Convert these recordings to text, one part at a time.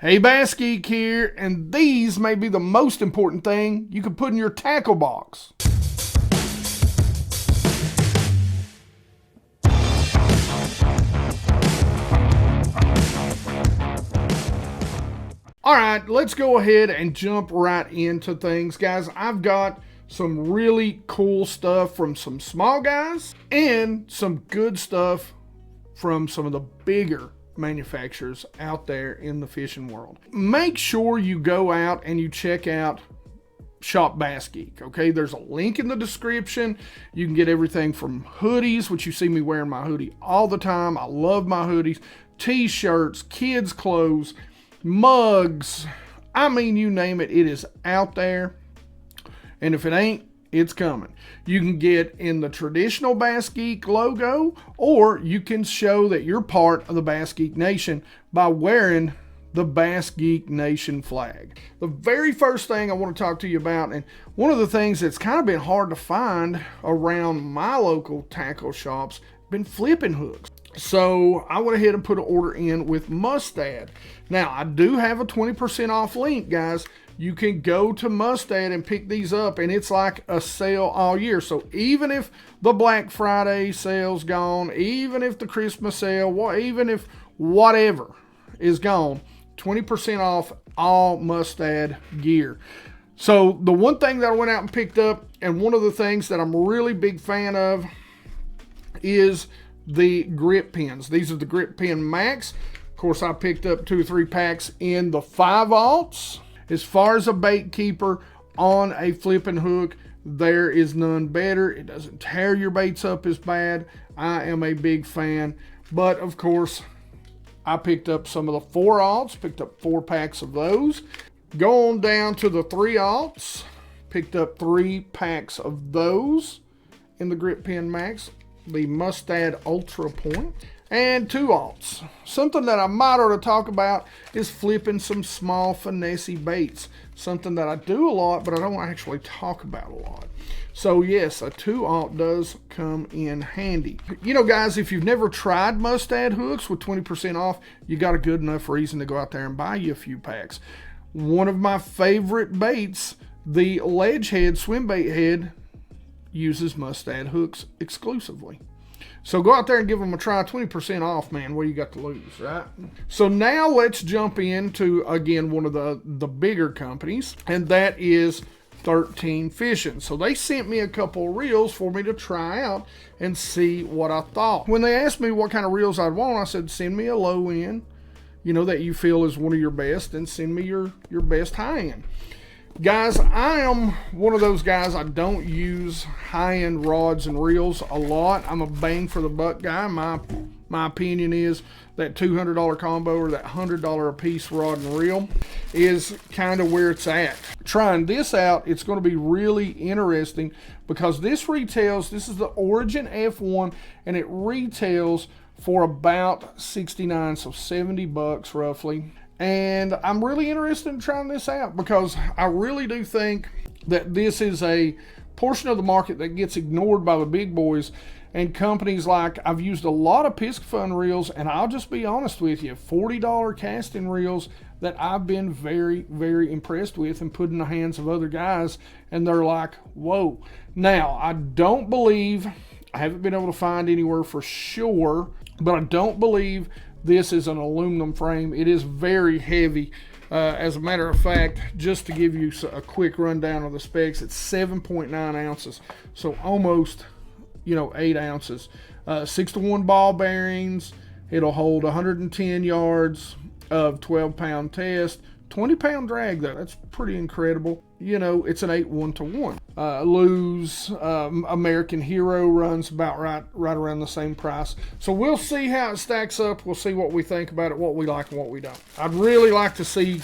Hey, BassGeek here, and these may be the most important thing you can put in your tackle box. All right, let's go ahead and jump right into things, guys. I've got some really cool stuff from some small guys and some good stuff from some of the bigger manufacturers out there in the fishing world. Make sure you go out and you check out Shop BassGeek, okay? There's a link in the description. You can get everything from hoodies, which you see me wearing my hoodie all the time. I love my hoodies, t-shirts, kids' clothes, mugs. I mean, you name it, it is out there. And if it ain't, it's coming. You can get in the traditional BassGeek logo, or you can show that you're part of the BassGeek Nation by wearing the BassGeek Nation flag. The very first thing I want to talk to you about, and one of the things that's kind of been hard to find around my local tackle shops, been flipping hooks. So I went ahead and put an order in with Mustad. Now, I do have a 20% off link, guys. You can go to Mustad and pick these up, and it's like a sale all year. So even if the Black Friday sale's gone, even if the Christmas sale, even if whatever is gone, 20% off all Mustad gear. So the one thing that I went out and picked up, and one of the things that I'm a really big fan of, is the grip pins. These are the grip pin Max. Of course, I picked up 2 or 3 packs in the 5/0. As far as a bait keeper on a flipping hook, there is none better. It doesn't tear your baits up as bad. I am a big fan. But of course, I picked up some of the 4/0, picked up 4 packs of those. Go on down to the 3/0, picked up 3 packs of those in the grip pin Max, the Mustad Ultra Point, and 2/0. Something that I might ought to talk about is flipping some small finessey baits. Something that I do a lot, but I don't actually talk about a lot. So yes, a 2/0 does come in handy. You know, guys, if you've never tried Mustad hooks with 20% off, you got a good enough reason to go out there and buy you a few packs. One of my favorite baits, the ledge head, swim bait head, uses Mustad hooks exclusively. So go out there and give them a try. 20% off, man. What do you got to lose, right? So now let's jump into, again, one of the bigger companies, and that is 13 Fishing. So they sent me a couple of reels for me to try out and see what I thought. When they asked me what kind of reels I'd want, I said, send me a low end, you know, that you feel is one of your best, and send me your best high end. Guys, I am one of those guys, I don't use high-end rods and reels a lot. I'm a bang for the buck guy. My opinion is that $200 combo or that $100 a piece rod and reel is kind of where it's at. Trying this out, it's going to be really interesting because this retails, this is the Origin F1, and it retails for about $69, so $70 roughly. And I'm really interested in trying this out because I really do think that this is a portion of the market that gets ignored by the big boys and companies. Like, I've used a lot of Piscifun reels, and I'll just be honest with you, $40 casting reels that I've been very, very impressed with and put in the hands of other guys, and they're like, whoa. Now, I don't believe, I haven't been able to find anywhere for sure, but I don't believe this is an aluminum frame. It is very heavy. As a matter of fact, just to give you a quick rundown of the specs, it's 7.9 ounces, so almost, 8 ounces. 6-to-1 ball bearings. It'll hold 110 yards of 12-pound test. 20-pound drag, though. That's pretty incredible. It's an 8-1-to-1. Lose American Hero runs about right around the same price. So we'll see how it stacks up. We'll see what we think about it, what we like and what we don't. I'd really like to see,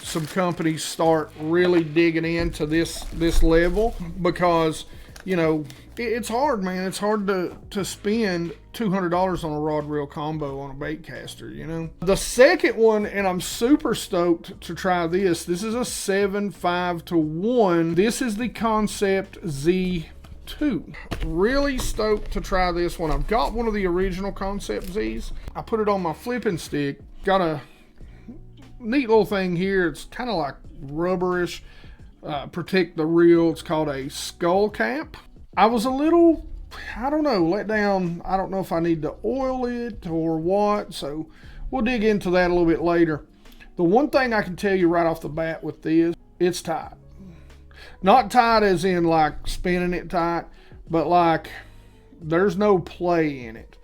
some companies start really digging into this level because, it's hard, man. It's hard to spend $200 on a rod reel combo on a bait caster, The second one, and I'm super stoked to try this. This is a 7.5-to-1. This is the Concept Z2. Really stoked to try this one. I've got one of the original Concept Zs. I put it on my flipping stick. Got a neat little thing here. It's kind of like rubberish, protect the reel. It's called a skull cap. I was a little, I don't know, let down. I don't know if I need to oil it or what, so we'll dig into that a little bit later. The one thing I can tell you right off the bat with this, it's tight. Not tight as in like spinning it tight, but like there's no play in it.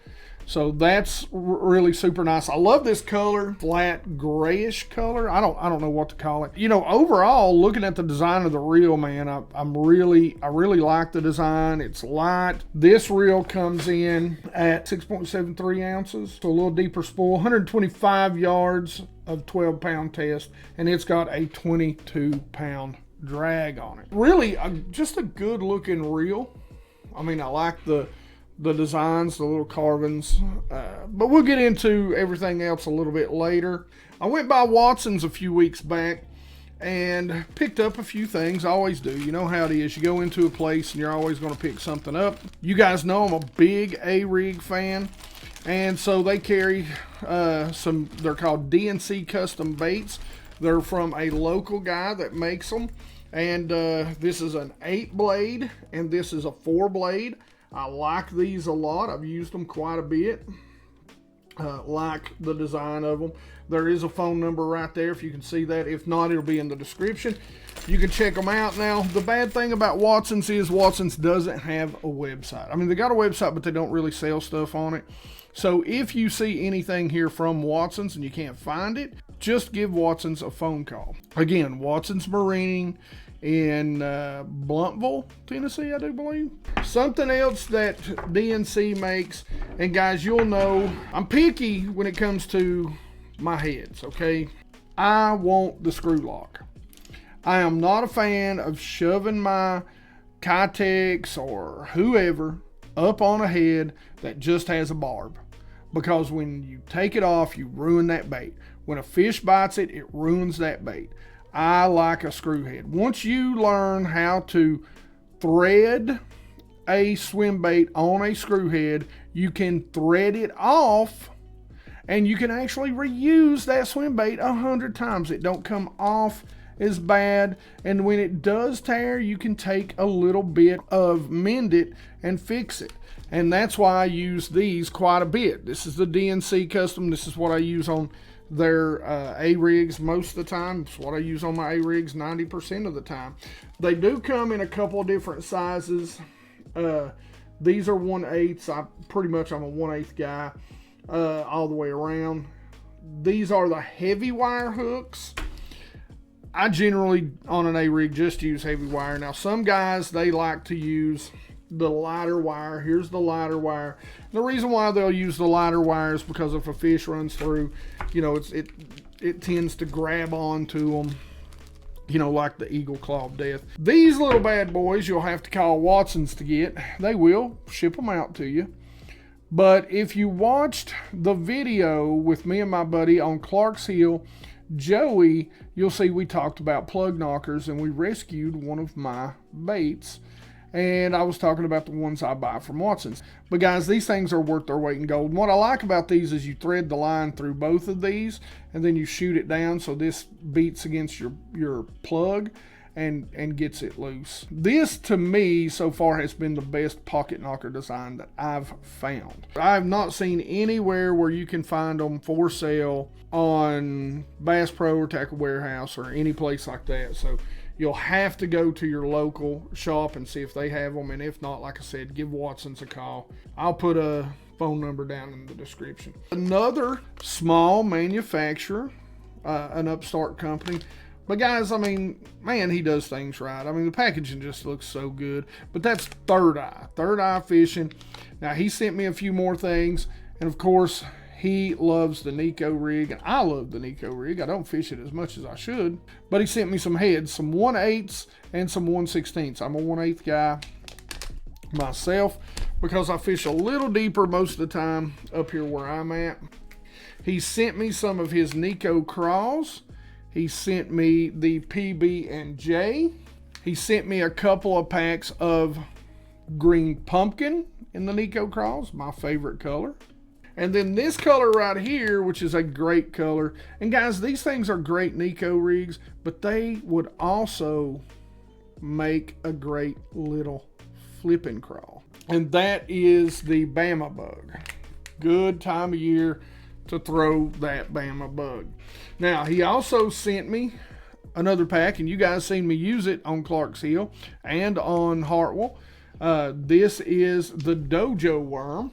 So that's really super nice. I love this color, flat grayish color. I don't know what to call it. You know, overall, looking at the design of the reel, man, I really like the design. It's light. This reel comes in at 6.73 ounces, so a little deeper spool, 125 yards of 12-pound test, and it's got a 22-pound drag on it. Really, just a good looking reel. I mean, I like the designs, the little carvings, but we'll get into everything else a little bit later. I went by Watson's a few weeks back and picked up a few things. I always do. You know how it is. You go into a place and you're always going to pick something up. You guys know I'm a big A-Rig fan, and so they carry they're called DNC custom baits. They're from a local guy that makes them, and this is an 8-blade and this is a 4-blade. I like these a lot. I've used them quite a bit. Like the design of them. There is a phone number right there if you can see that. If not, it'll be in the description. You can check them out. Now, the bad thing about Watson's is Watson's doesn't have a website. I mean, they got a website, but they don't really sell stuff on it. So if you see anything here from Watson's and you can't find it, just give Watson's a phone call. Again, Watson's Marining in Blunteville, Tennessee, I do believe. Something else that DNC makes, and guys, you'll know I'm picky when it comes to my heads, okay? I want the screw lock. I am not a fan of shoving my Kitex or whoever up on a head that just has a barb, because when you take it off, you ruin that bait. When a fish bites it, it ruins that bait. I like a screw head. Once you learn how to thread a swim bait on a screw head, you can thread it off and you can actually reuse that swim bait 100 times. It don't come off as bad, and when it does tear, you can take a little bit of mend it and fix it. And that's why I use these quite a bit. This is the DNC custom. This is what I use on their A-rigs most of the time. It's what I use on my A-rigs 90% of the time. They do come in a couple of different sizes. These are 1/8. I'm a 1/8 guy all the way around. These are the heavy wire hooks. I generally, on an A-rig, just use heavy wire. Now, some guys, they like to use the lighter wire. Here's the lighter wire. The reason why they'll use the lighter wire is because if a fish runs through, you know, it tends to grab onto them, you know, like the eagle claw of death. These little bad boys you'll have to call Watson's to get. They will ship them out to you. But if you watched the video with me and my buddy on Clark's Hill, Joey, you'll see we talked about plug knockers, and we rescued one of my baits. And I was talking about the ones I buy from Watson's. But guys, these things are worth their weight in gold. And what I like about these is you thread the line through both of these, and then you shoot it down so this beats against your plug and gets it loose. This, to me, so far has been the best pocket knocker design that I've found. I have not seen anywhere where you can find them for sale on Bass Pro or Tackle Warehouse or any place like that. So you'll have to go to your local shop and see if they have them. And if not, like I said, give Watson's a call. I'll put a phone number down in the description. Another small manufacturer, an upstart company. But guys, I mean, man, he does things right. I mean, the packaging just looks so good. But that's Third Eye Fishing. Now, he sent me a few more things. And of course, he loves the Nico rig, and I love the Nico rig. I don't fish it as much as I should, but he sent me some heads, some 1/8 and some 1/16. I'm a 1/8 guy myself because I fish a little deeper most of the time up here where I'm at. He sent me some of his Nico craws. He sent me the PB&J. He sent me a couple of packs of green pumpkin in the Nico craws, my favorite color. And then this color right here, which is a great color. And guys, these things are great Nico rigs, but they would also make a great little flipping crawl. And that is the Bama bug. Good time of year to throw that Bama bug. Now, he also sent me another pack, and you guys seen me use it on Clark's Hill and on Hartwell. This is the Dojo worm.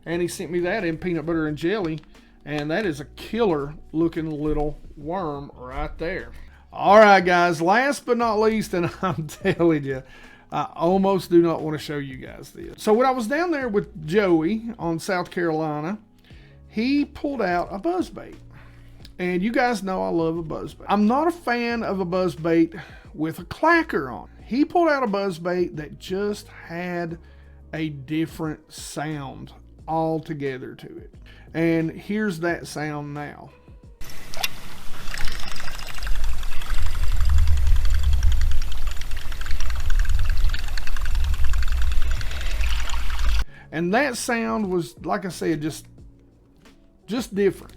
And he sent me that in peanut butter and jelly. And that is a killer looking little worm right there. All right, guys, last but not least, and I'm telling you, I almost do not want to show you guys this. So when I was down there with Joey on South Carolina, he pulled out a buzzbait. And you guys know I love a buzzbait. I'm not a fan of a buzzbait with a clacker on. He pulled out a buzzbait that just had a different sound altogether to it. And here's that sound now. And that sound was, like I said, just different.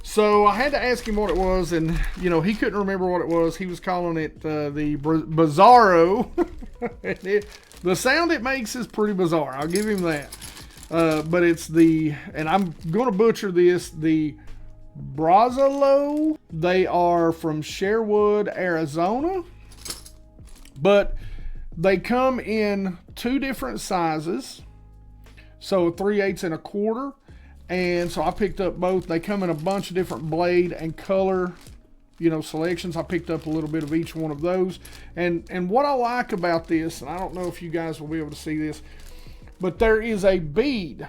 So I had to ask him what it was, and you know, he couldn't remember what it was. He was calling it the Bizarro. The sound it makes is pretty bizarre, I'll give him that. But it's the, and I'm going to butcher this, the Brazalo. They are from Sherwood, Arizona. But they come in two different sizes. So 3/8 and a quarter. And so I picked up both. They come in a bunch of different blade and color, you know, selections. I picked up a little bit of each one of those. And what I like about this, and I don't know if you guys will be able to see this, but there is a bead.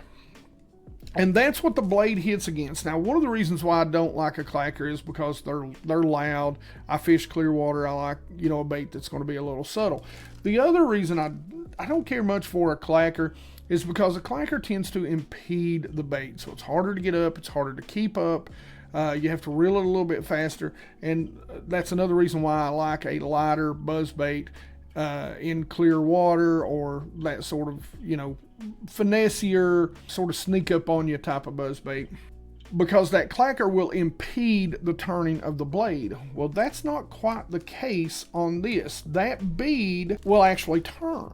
And that's what the blade hits against. Now, one of the reasons why I don't like a clacker is because they're loud. I fish clear water. I like, you know, a bait that's going to be a little subtle. The other reason I don't care much for a clacker is because a clacker tends to impede the bait. So it's harder to get up, it's harder to keep up. You have to reel it a little bit faster. And that's another reason why I like a lighter buzz bait in clear water, or that sort of, you know, finessier, sort of sneak up on you type of buzz bait. Because that clacker will impede the turning of the blade. Well, that's not quite the case on this. That bead will actually turn.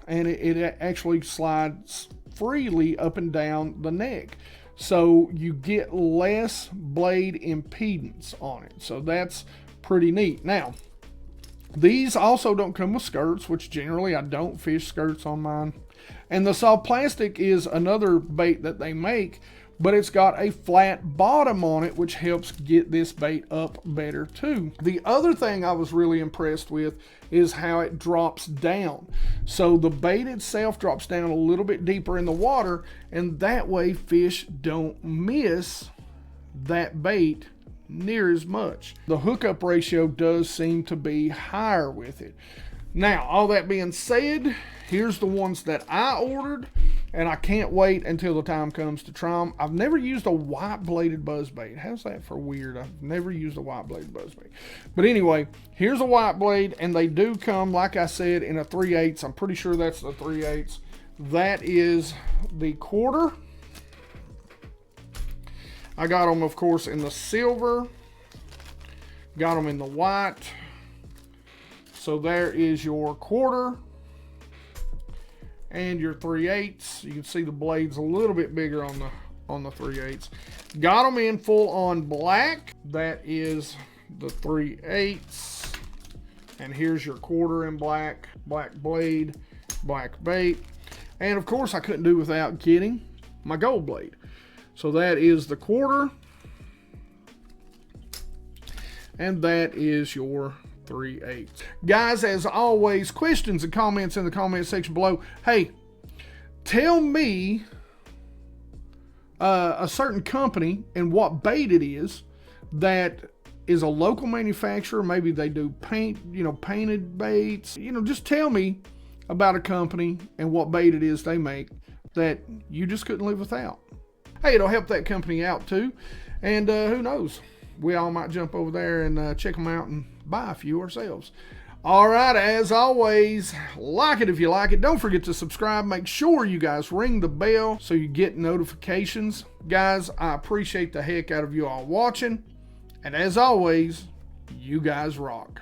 And it actually slides freely up and down the neck. So you get less blade impedance on it. So that's pretty neat. Now, these also don't come with skirts, which generally I don't fish skirts on mine. And the soft plastic is another bait that they make, but it's got a flat bottom on it, which helps get this bait up better too. The other thing I was really impressed with is how it drops down. So the bait itself drops down a little bit deeper in the water, and that way fish don't miss that bait near as much. The hookup ratio does seem to be higher with it. Now, all that being said, here's the ones that I ordered, and I can't wait until the time comes to try them. I've never used a white-bladed buzzbait. How's that for weird? I've never used a white-bladed buzzbait. But anyway, here's a white blade, and they do come, like I said, in a 3/8. I'm pretty sure that's the 3/8. That is the quarter. I got them, of course, in the silver. Got them in the white. So there is your quarter and your 3/8. You can see the blade's a little bit bigger on the 3/8. Got them in full on black. That is the 3/8. And here's your quarter in black. Black blade, black bait. And of course I couldn't do without getting my gold blade. So that is the quarter. And that is your 3/8. Guys, as always, questions and comments in the comment section below. Hey, tell me a certain company and what bait it is that is a local manufacturer. Maybe they do paint, you know, painted baits. You know, just tell me about a company and what bait it is they make that you just couldn't live without. Hey, it'll help that company out too. And who knows? We all might jump over there and check them out and buy a few ourselves. All right, as always, like it if you like it. Don't forget to subscribe. Make sure you guys ring the bell so you get notifications. Guys, I appreciate the heck out of you all watching. And as always, you guys rock.